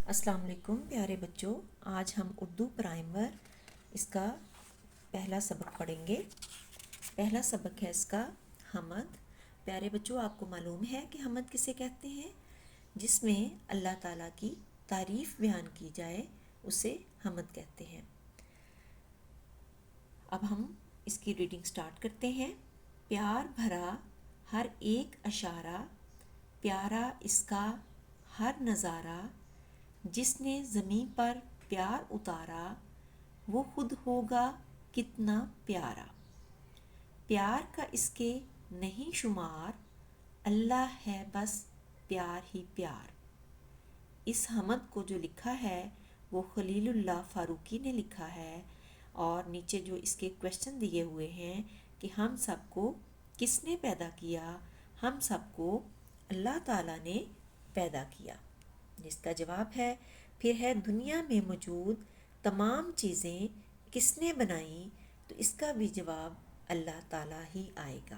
السلام علیکم پیارے بچوں، آج ہم اردو پرائمر اس کا پہلا سبق پڑھیں گے۔ پہلا سبق ہے اس کا حمد۔ پیارے بچوں، آپ کو معلوم ہے کہ حمد کسے کہتے ہیں؟ جس میں اللہ تعالیٰ کی تعریف بیان کی جائے اسے حمد کہتے ہیں۔ اب ہم اس کی ریڈنگ سٹارٹ کرتے ہیں۔ پیار بھرا ہر ایک اشارہ، پیارا اس کا ہر نظارہ، جس نے زمیں پر پیار اتارا، وہ خود ہوگا کتنا پیارا۔ پیار کا اس کے نہیں شمار، اللہ ہے بس پیار ہی پیار۔ اس حمد کو جو لکھا ہے وہ خلیل اللہ فاروقی نے لکھا ہے، اور نیچے جو اس کے کویشچن دیے ہوئے ہیں کہ ہم سب کو کس نے پیدا کیا؟ ہم سب کو اللہ تعالیٰ نے پیدا کیا۔ جس کا جواب ہے، پھر ہے دنیا میں موجود تمام چیزیں کس نے بنائیں؟ تو اس کا بھی جواب اللہ تعالیٰ ہی آئے گا۔